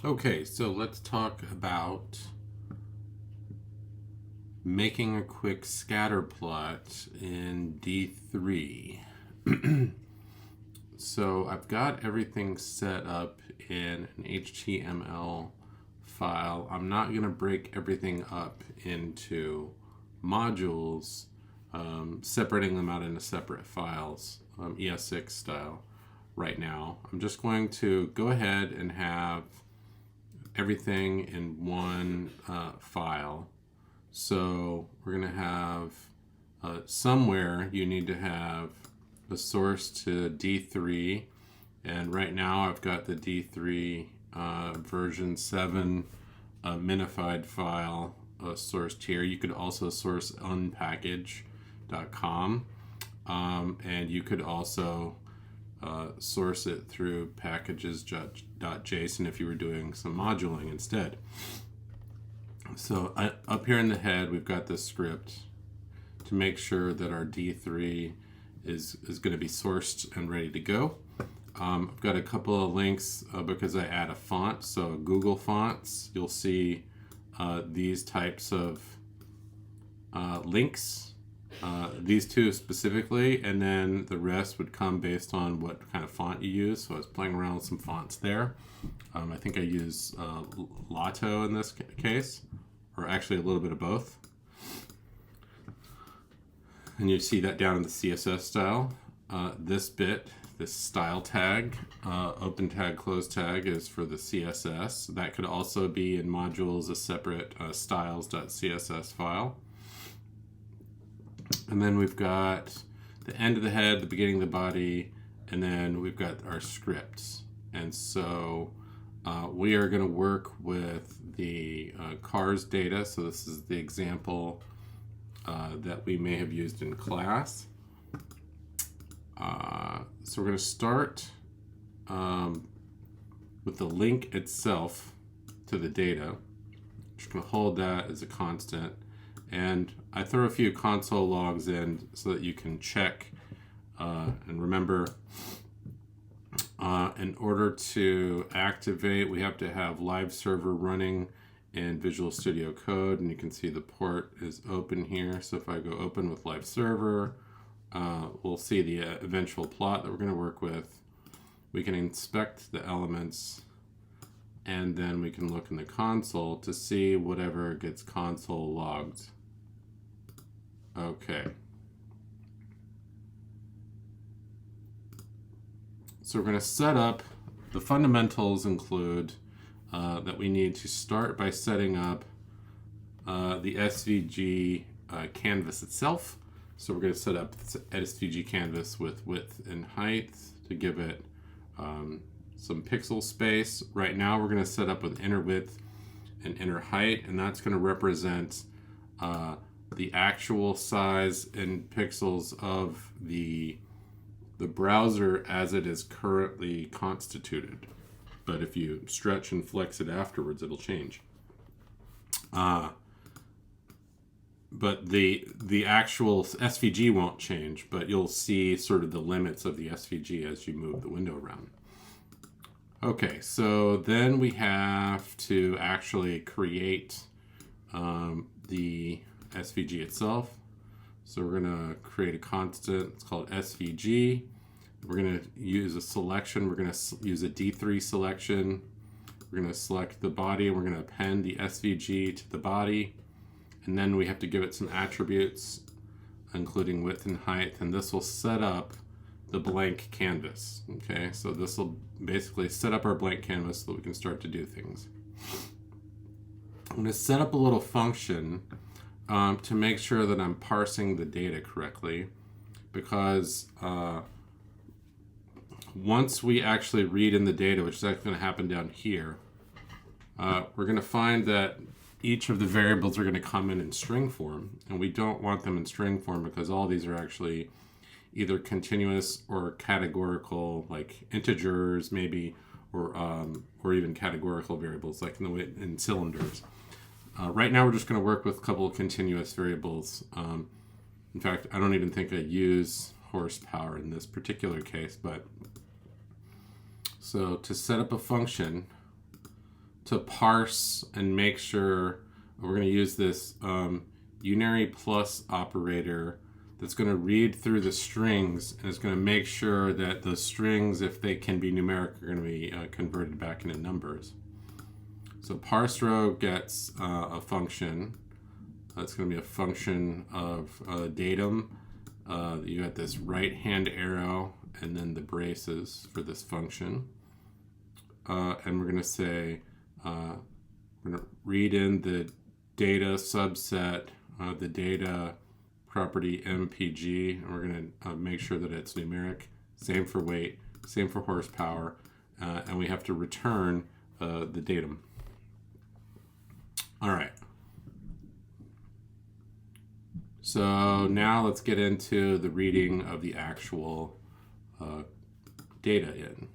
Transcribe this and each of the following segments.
Okay, so let's talk about making a quick scatter plot in D3. So I've got everything set up in an HTML file. I'm not going to break everything up into modules, separating them out into separate files, ES6 style right now. I'm just going to go ahead and have everything in one file. So we're going to have somewhere you need to have the source to D3. And right now I've got the D3 version 7 minified file sourced here. You could also source unpackage.com, and you could also source it through packages.json if you were doing some modulating instead. So up here in the head, we've got this script to make sure that our D3 is going to be sourced and ready to go. I've got a couple of links because I add a font. So Google Fonts, you'll see these types of links, these two specifically, and then the rest would come based on what kind of font you use. So I was playing around with some fonts there. I think I use Lotto in this case, or actually a little bit of both. And you see that down in the CSS style. This style tag, open tag, close tag, is for the CSS. That could also be in modules, a separate styles.css file. And then we've got the end of the head, the beginning of the body, and then we've got our scripts. And so we are going to work with the cars data. So this is the example that we may have used in class. So we're going to start with the link itself to the data. Just going to hold that as a constant. And I throw a few console logs in so that you can check and remember. In order to activate, we have to have live server running in Visual Studio Code, and you can see the port is open here. So if I go open with live server, we'll see the eventual plot that we're going to work with. We can inspect the elements, and then we can look in the console to see whatever gets console logged. Okay. So we're going to set up, the fundamentals include that we need to start by setting up the SVG canvas itself. So we're going to set up SVG canvas with width and height to give it some pixel space. Right now we're going to set up with inner width and inner height, and that's going to represent the actual size in pixels of the browser as it is currently constituted. But if you stretch and flex it afterwards, it'll change. But the actual SVG won't change, but you'll see sort of the limits of the SVG as you move the window around. Okay, so then we have to actually create the SVG itself. So we're going to create a constant. It's called SVG. We're going to use a selection. We're going to use a D3 selection. We're going to select the body, and we're going to append the SVG to the body. And then we have to give it some attributes, including width and height. And this will set up the blank canvas. Okay, so this will basically set up our blank canvas so that we can start to do things. I'm going to set up a little function to make sure that I'm parsing the data correctly, because once we actually read in the data, which is actually going to happen down here, we're going to find that each of the variables are going to come in string form, and we don't want them in string form because all these are actually either continuous or categorical, like integers maybe, or even categorical variables like in cylinders. Right now we're just going to work with a couple of continuous variables. In fact, I don't even think I use horsepower in this particular case, but so to set up a function, to parse and make sure we're going to use this unary plus operator that's going to read through the strings, and it's going to make sure that the strings, if they can be numeric, are going to be converted back into numbers. So parse row gets a function. That's going to be a function of datum. You got this right-hand arrow and then the braces for this function. And we're going to say, we're going to read in the data subset, the data property MPG, and we're going to make sure that it's numeric. Same for weight, same for horsepower, and we have to return the datum. All right. So now let's get into the reading of the actual data in.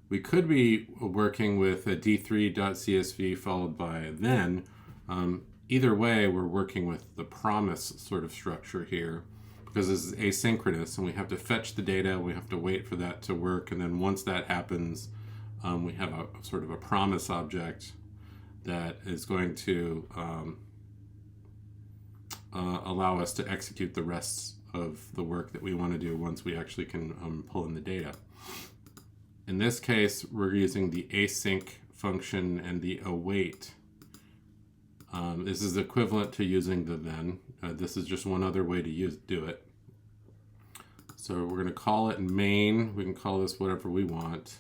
We could be working with a d3.csv followed by then. Either way, we're working with the promise sort of structure here, because this is asynchronous and we have to fetch the data, we have to wait for that to work, and then once that happens, we have a sort of a promise object that is going to allow us to execute the rest of the work that we want to do once we actually can pull in the data. In this case, we're using the async function and the await. This is equivalent to using the then. This is just one other way to do it. So we're going to call it main. We can call this whatever we want.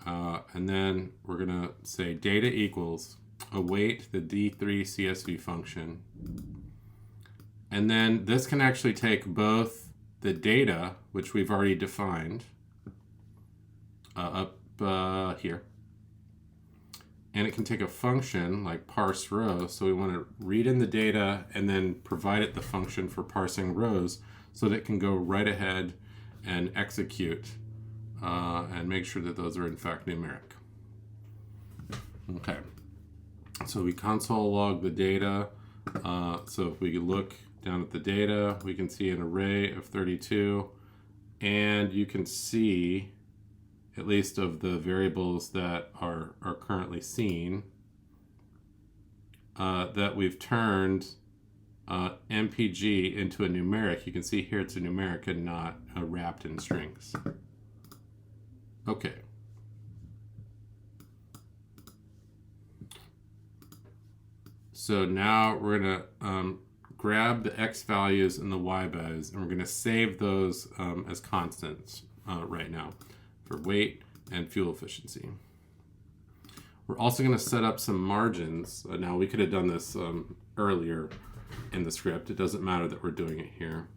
And then we're going to say data equals await the d3 CSV function. And then this can actually take both the data, which we've already defined, up here. And it can take a function like parse row. So we want to read in the data and then provide it the function for parsing rows so that it can go right ahead and execute and make sure that those are in fact numeric. Okay. So we console log the data. So if we look down at the data, we can see an array of 32, and you can see, at least of the variables that are currently seen, that we've turned MPG into a numeric. You can see here it's a numeric and not wrapped in strings. Okay. So now we're going to grab the x values and the y values, and we're going to save those as constants right now for weight and fuel efficiency. We're also going to set up some margins. Now we could have done this earlier in the script. It doesn't matter that we're doing it here.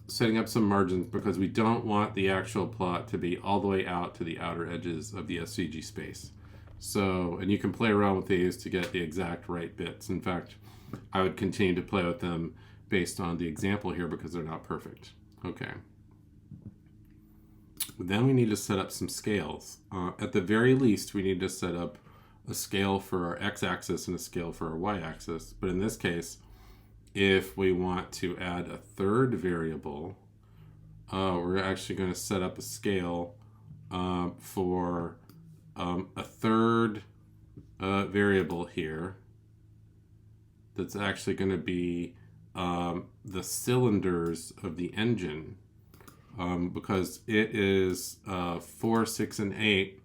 Setting up some margins because we don't want the actual plot to be all the way out to the outer edges of the SVG space. So, and you can play around with these to get the exact right bits. In fact, I would continue to play with them based on the example here because they're not perfect. Okay. Then we need to set up some scales. At the very least, we need to set up a scale for our x-axis and a scale for our y-axis. But in this case, if we want to add a third variable, we're actually going to set up a scale for a third variable here that's actually going to be the cylinders of the engine, because it is 4, 6, and 8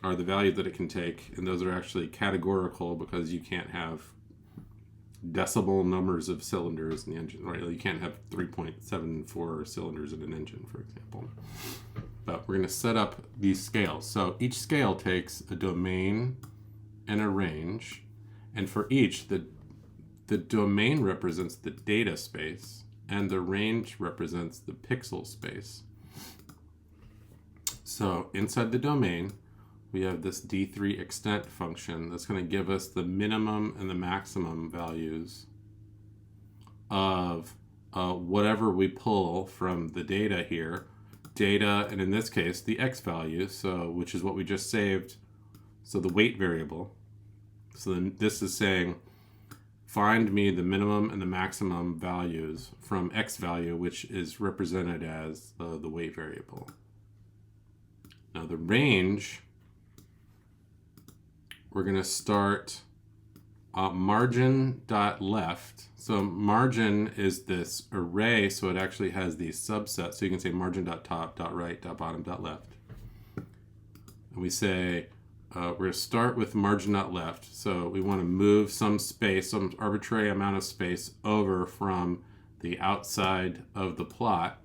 are the values that it can take, and those are actually categorical because you can't have decimal numbers of cylinders in the engine, right? You can't have 3.74 cylinders in an engine, for example. But we're going to set up these scales. So each scale takes a domain and a range, and for each, the domain represents the data space, and the range represents the pixel space. So inside the domain, we have this d3 extent function that's going to give us the minimum and the maximum values of whatever we pull from the data here. Data, and in this case, the x value, so which is what we just saved, so the weight variable. So then this is saying, find me the minimum and the maximum values from x value, which is represented as the weight variable. Now the range we're going to start margin.left. So margin is this array, so it actually has these subsets. So you can say margin.top.right.bottom.left. And we say we're going to start with margin.left. So we want to move some space, some arbitrary amount of space over from the outside of the plot.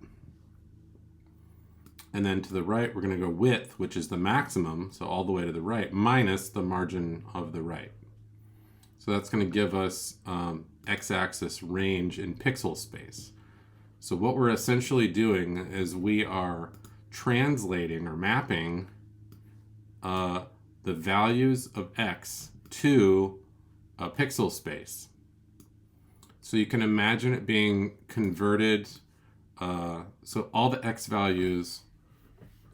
And then to the right, we're going to go width, which is the maximum, so all the way to the right, minus the margin of the right. So that's going to give us x-axis range in pixel space. So what we're essentially doing is we are translating or mapping the values of x to a pixel space. So you can imagine it being converted. So all the x values,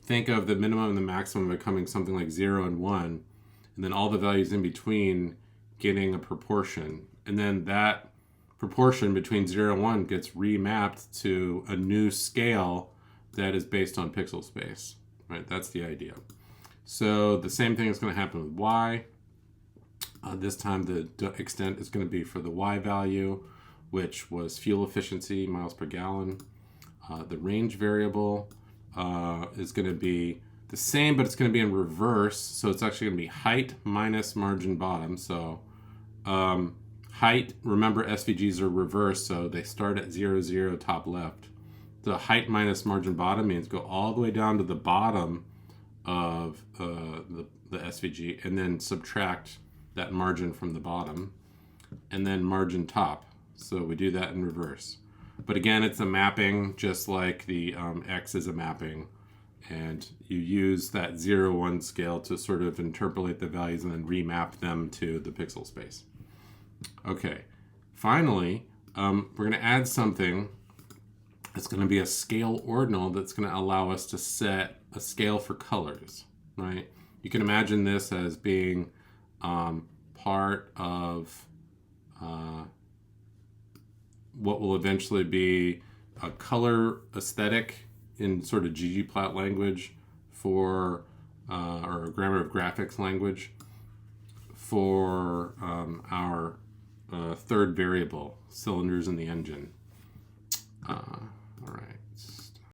think of the minimum and the maximum becoming something like 0 and 1, and then all the values in between getting a proportion. And then that proportion between 0 and 1 gets remapped to a new scale that is based on pixel space, right? That's the idea. So the same thing is going to happen with y. This time the extent is going to be for the y value, which was fuel efficiency, miles per gallon. The range variable is going to be the same, but it's going to be in reverse. So it's actually going to be height minus margin bottom. So height, remember SVGs are reversed, so they start at 0, 0, top left. The height minus margin bottom means go all the way down to the bottom of the SVG and then subtract that margin from the bottom, and then margin top. So we do that in reverse. But again, it's a mapping, just like the x is a mapping. And you use that 0, 1 scale to sort of interpolate the values and then remap them to the pixel space. Okay, finally, we're going to add something that's going to be a scale ordinal that's going to allow us to set a scale for colors, right? You can imagine this as being part of what will eventually be a color aesthetic in sort of ggplot language for, or a grammar of graphics language for our third variable, cylinders in the engine.